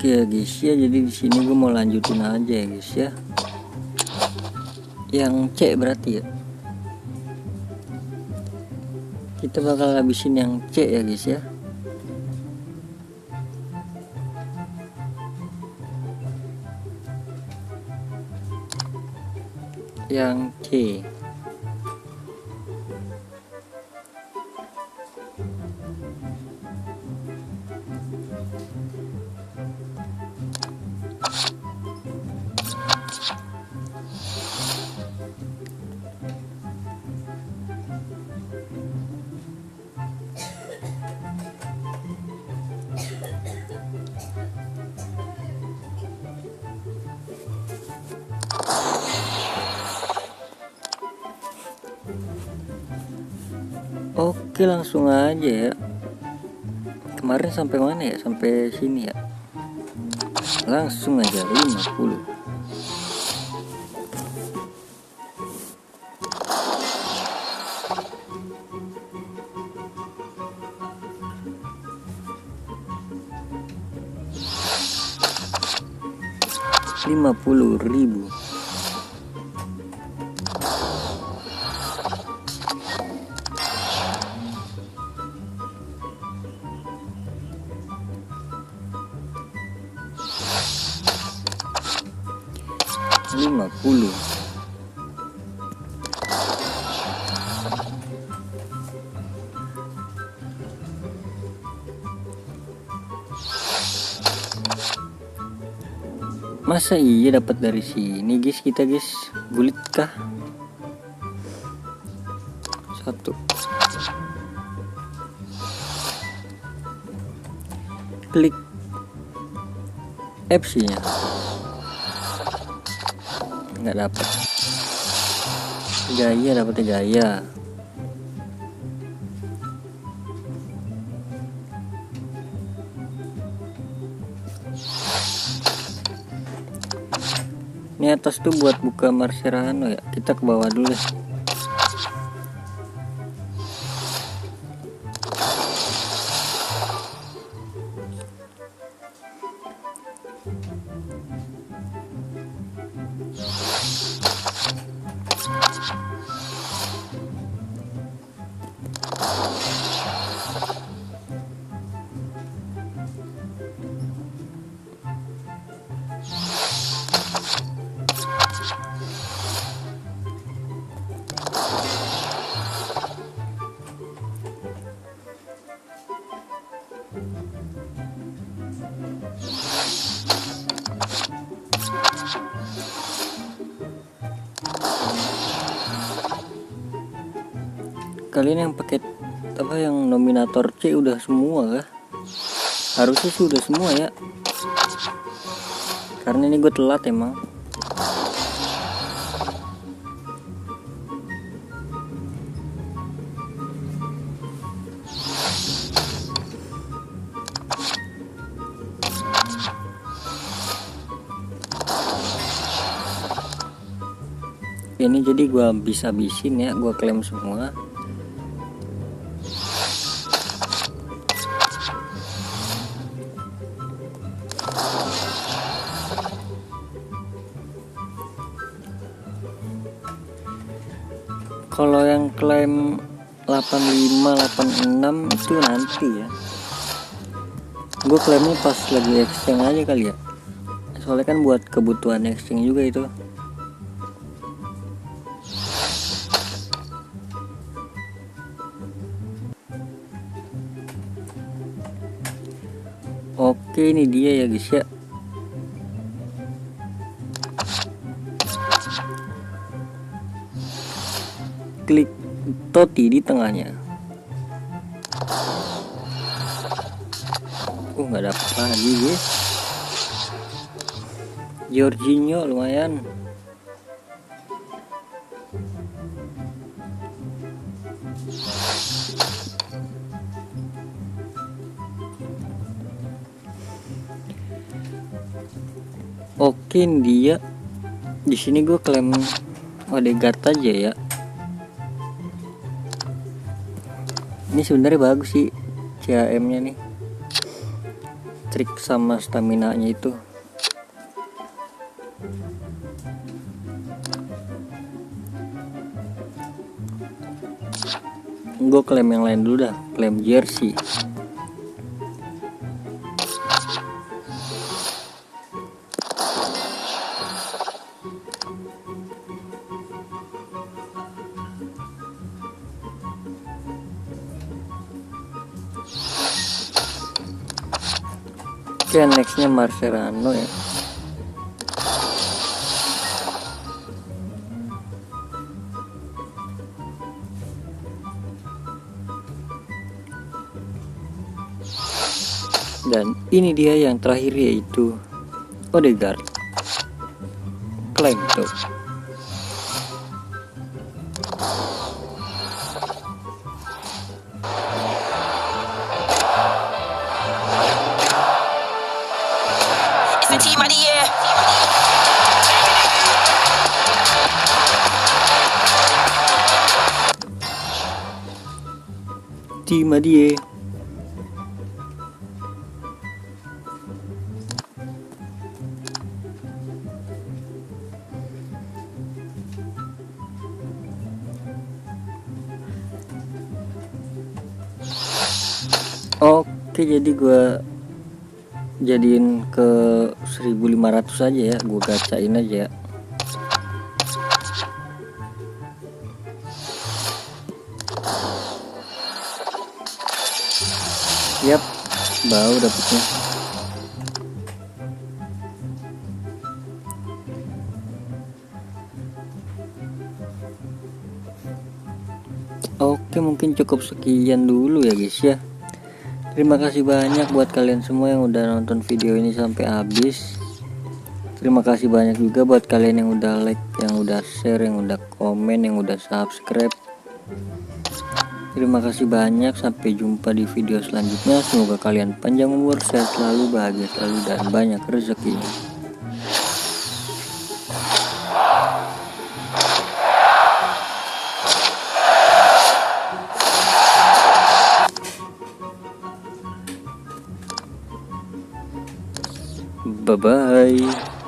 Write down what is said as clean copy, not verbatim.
Oke guys ya, jadi di sini gue mau lanjutin aja ya guys ya. Yang C berarti ya. Kita bakal habisin yang C ya guys ya. Yang C. Oke, langsung aja ya. Kemarin sampai mana ya? Sampai sini ya. Langsung aja 50. Rp50.000. Rp50. Masa iya dapat dari sini guys, kita guys, bulit kah? 1. Klik FC nya nggak dapat. Gaya dapat gaya. Ini atas tuh buat buka Marserano ya. Kita ke bawah dulu ya. Kalian yang pakai apa, yang nominator C udah semua kah? Harusnya sih udah semua ya, karena ini gue telat emang. Ini jadi gue habisin ya, gue klaim semua. Kalau yang klaim 85, 86 itu nanti ya. Gue klaimnya pas lagi exchange aja kali ya. Soalnya kan buat kebutuhan exchange juga itu. Oke, ini dia ya guys ya. Klik Totti di tengahnya. Nggak dapat lagi guys. Jorginho lumayan. Oke, dia di sini gue klaim Odegaard aja ya. Ini sebenarnya bagus sih CAM nya nih. trik sama stamina nya itu. Gue klaim yang lain dulu dah, klaim jersey. Oke, nextnya Mascherano ya. Dan ini dia yang terakhir, yaitu Odegaard. Klaim tuh. Team of the year. Team dia. Oke, jadi gua jadiin ke 1500 aja ya, gue gacain aja ya. Yap, bau dapetnya. Oke, mungkin cukup sekian dulu ya guys ya. Terima kasih banyak buat kalian semua yang udah nonton video ini sampai habis. Terima kasih banyak juga buat kalian yang udah like, yang udah share, yang udah komen, yang udah subscribe. Terima kasih banyak, sampai jumpa di video selanjutnya. Semoga kalian panjang umur, sehat selalu, bahagia selalu, dan banyak rezekinya. Bye-bye.